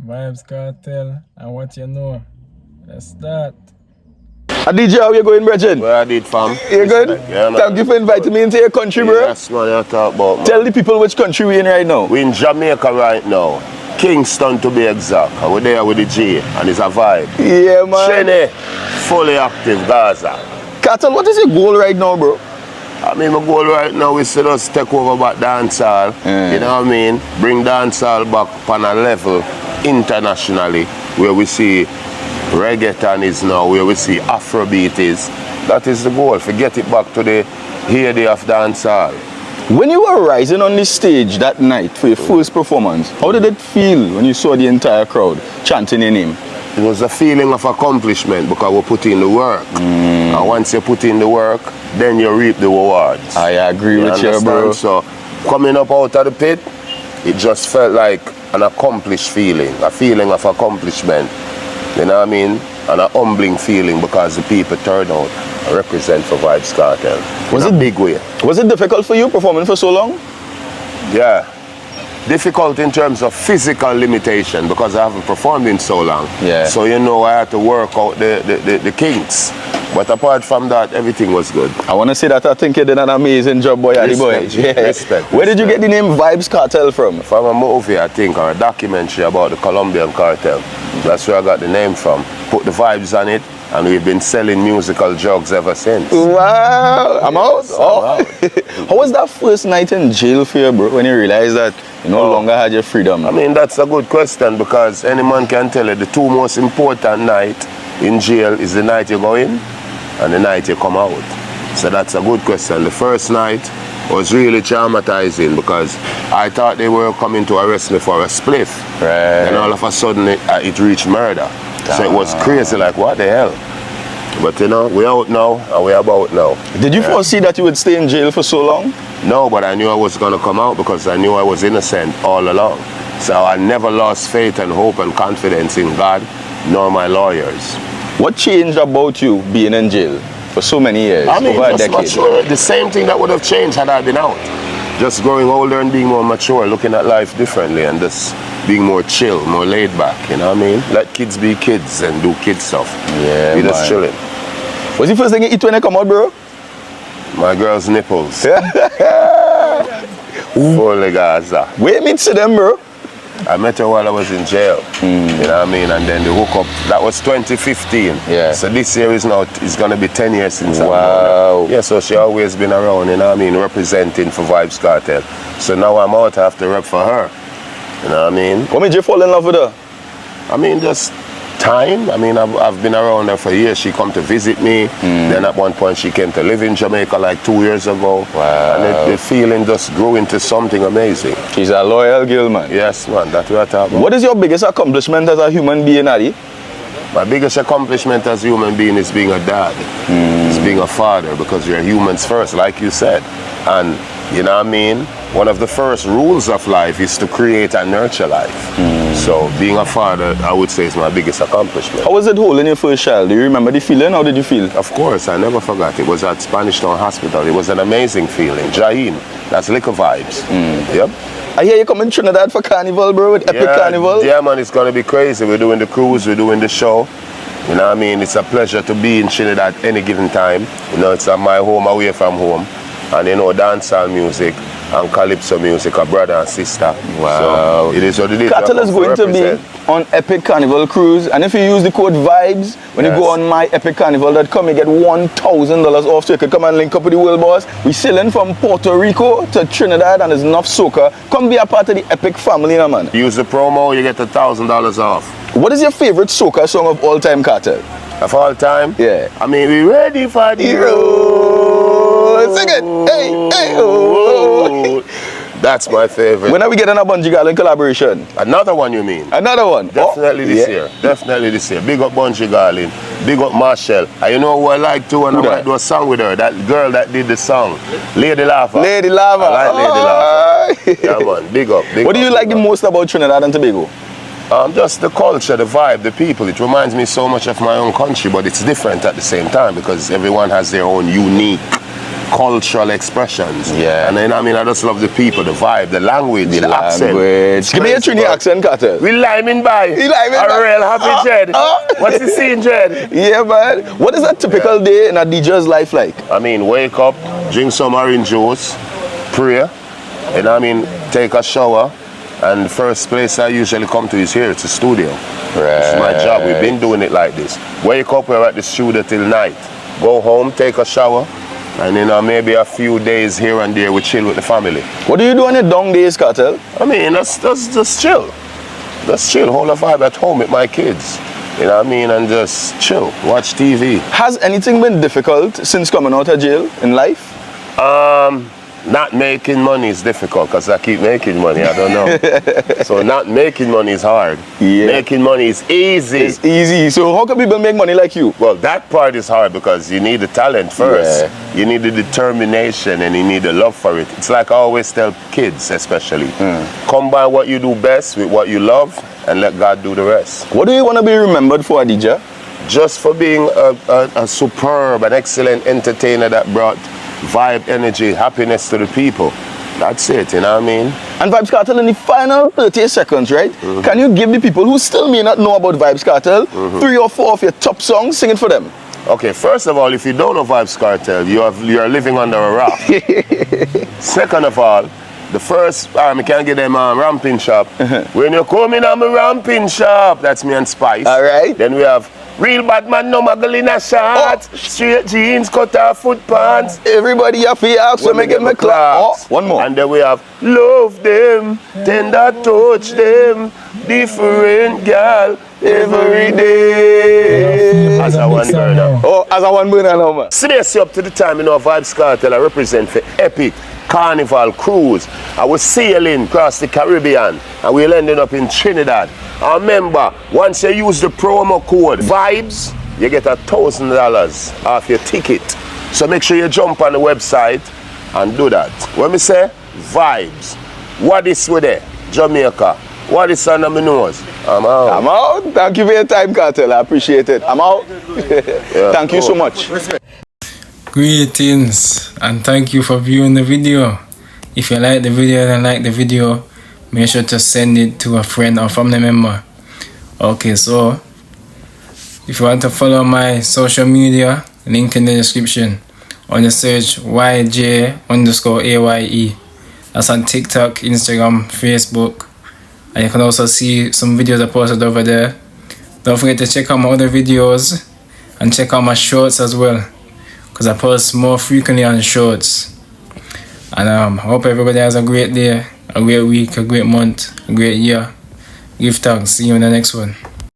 Vybzkartel and what you know. Let's start. DJ, how you going, Bridget? Where I did, fam? You good? Yeah, man. Thank you for inviting me into your country, bro. That's what I talk about, man. Tell the people which country we in right now. We in Jamaica right now. Kingston to be exact. And we're there with the G, and it's a vibe. Yeah, man. Cheney, fully active, Gaza. Kartel, what is your goal right now, bro? I mean, my goal right now is to just take over back dancehall. You know what I mean? Bring dancehall back on a level internationally where we see reggaeton is now, where we see Afrobeat is. That is the goal, to get it back to the heyday of dancehall. When you were rising on the stage that night for your first performance, how did it feel when you saw the entire crowd chanting your name? It was a feeling of accomplishment because we put in the work. And once you put in the work, then you reap the rewards. I agree with you, bro. So coming up out of the pit, it just felt like an accomplished feeling, a feeling of accomplishment. You know what I mean? And a humbling feeling because the people turned out and represent for Vybzkartel. Was it a big way? Was it difficult for you performing for so long? Yeah. Difficult in terms of physical limitation because I haven't performed in so long. Yeah. So you know I had to work out the kinks. But apart from that, everything was good. I want to say that I think you did an amazing job, boy, Addy boy. Respect. Where did you get the name Vybzkartel from? From a movie, I think, or a documentary about the Colombian cartel. That's where I got the name from. Put the vibes on it, and we've been selling musical drugs ever since. Wow, I'm out. I'm out. How was that first night in jail for you, bro, when you realized that you no longer had your freedom? I mean, that's a good question because any man can tell you the two most important nights in jail is the night you go in and the night you come out. So that's a good question. The first night was really traumatizing because I thought they were coming to arrest me for a spliff. Right. And all of a sudden it reached murder. So it was crazy, like what the hell? But you know, we're out now and we're about now. Did you foresee that you would stay in jail for so long? No, but I knew I was going to come out because I knew I was innocent all along. So I never lost faith and hope and confidence in God nor my lawyers. What changed about you being in jail for so many years, I mean, over a just decade? mature. The same thing that would have changed had I been out. Just growing older and being more mature, looking at life differently and just being more chill, more laid back, you know what I mean? Let kids be kids and do kid stuff. Yeah, Be just chilling. What's the first thing you eat when you come out, bro? My girl's nipples. Fully Gaza. Where you meet to them, bro? I met her while I was in jail, you know what I mean? And then the hookup, that was 2015. Yeah. So this year is going to be 10 years since I met Wow. her. Yeah, so she always been around, you know what I mean, representing for Vybzkartel. So now I'm out, I have to rep for her, you know what I mean? What made you fall in love with her? I mean, just time. I mean, I've been around her for years. She come to visit me. Then at one point she came to live in Jamaica like 2 years ago. Wow. And the feeling just grew into something amazing. She's a loyal girl, man. Yes, man, that's what I talk about. What is your biggest accomplishment as a human being, Addy? My biggest accomplishment as a human being is being a dad. Is being a father because you're humans first, like you said. And, you know what I mean? One of the first rules of life is to create and nurture life. So being a father, I would say, is my biggest accomplishment. How was it holding your first child? Do you remember the feeling? How did you feel? Of course, I never forgot. It was at Spanish Town Hospital. It was an amazing feeling. Jahin, that's liquor vibes. Yep. I hear you coming to Trinidad for Carnival, bro, with Epic Carnival. Yeah, man, it's going to be crazy. We're doing the cruise, we're doing the show. You know what I mean? It's a pleasure to be in Trinidad any given time. You know, it's my home away from home. And you know, dancehall music and calypso music are brother and sister. Wow. So it is what it is. Kartel is going to be on Epic Carnival Cruise, and if you use the code VYBS, when you go on myepiccarnival.com, you get $1,000 off, so you can come and link up with the world boss. We're sailing from Puerto Rico to Trinidad, and there's enough soca. Come be a part of the Epic family, now, man. Use the promo, you get $1,000 off. What is your favorite soca song of all time, Kartel? Of all time? Yeah. I mean, we ready for the road. Sing it. Hey, hey, oh. That's my favorite. When are we getting a Bungie Garlin collaboration? Another one, you mean? Another one? Definitely this year. Definitely this year. Big up Bungie Garlin. Big up Marshall. And you know who I like too, and I might do a song with her. That girl that did the song. Lady Lava. Lady Lava. I like Lady Lava. Yeah, man. Big up. Big what do you up, like the most about Trinidad and Tobago? Just the culture, the vibe, the people. It reminds me so much of my own country, but it's different at the same time because everyone has their own unique cultural expressions. Yeah. And then I mean, I just love the people, the vibe, the language, the accent. Give me a Trini accent, Kartel. We liming by. We liming a by. real happy Jed. What's he seeing, Jed? Yeah, man. What is a typical day in a DJ's life like? I mean, wake up, drink some orange juice, pray, and I mean, take a shower. And the first place I usually come to is here. It's a studio. Right. It's my job. We've been doing it like this. Wake up, we're at the studio till night. Go home, take a shower, and maybe a few days here and there we chill with the family. What do you do on your down days, Kartel? I mean, that's just chill. Just chill, hold a vibe at home with my kids. You know what I mean? And just chill, watch TV. Has anything been difficult since coming out of jail in life? Not making money is difficult because I keep making money. I don't know. So not making money is hard. Yeah. Making money is easy. It's easy. So how can people make money like you? Well, that part is hard because you need the talent first. Yeah. You need the determination and you need the love for it. It's like I always tell kids especially. Combine what you do best with what you love and let God do the rest. What do you want to be remembered for, DJ? Just for being a superb and excellent entertainer that brought vibe, energy, happiness to the people. That's it, you know what I mean? And Vybzkartel, in the final 30 seconds, right? Can you give the people who still may not know about Vybzkartel 3 or 4 of your top songs, sing it for them? Okay, first of all, if you don't know Vybzkartel, you are living under a rock. Second of all, the first, I can't get them ramping shop. When you come in, I'm a ramping shop. That's me and Spice. All right. Then we have real bad man, no muggle in a shot. Straight jeans, cut off foot pants. Everybody have to ask when I get my class. One more. And then we have love them, tender touch them, different girl every day. As a one burner. Oh, as a one burner now, man. Seriously, up to the time, Vybzkartel I represent for Epic Carnival Cruise. I was sailing across the Caribbean and we're ending up in Trinidad. I remember, once you use the promo code VYBZ, you get $1,000 off your ticket. So make sure you jump on the website and do that. When we say VYBZ, what is with there? Jamaica. What is under my nose? I'm out. I'm out. Thank you for your time, Kartel. I appreciate it. I'm out. Thank you so much. Greetings and thank you for viewing the video. If you like the video and like the video, make sure to send it to a friend or family member. Okay, so if you want to follow my social media, link in the description. On the search YJ_AYE. That's on TikTok, Instagram, Facebook. And you can also see some videos I posted over there. Don't forget to check out my other videos and check out my shorts as well, because I post more frequently on shorts. And I hope everybody has a great day, a great week, a great month, a great year. Give thanks. See you in the next one.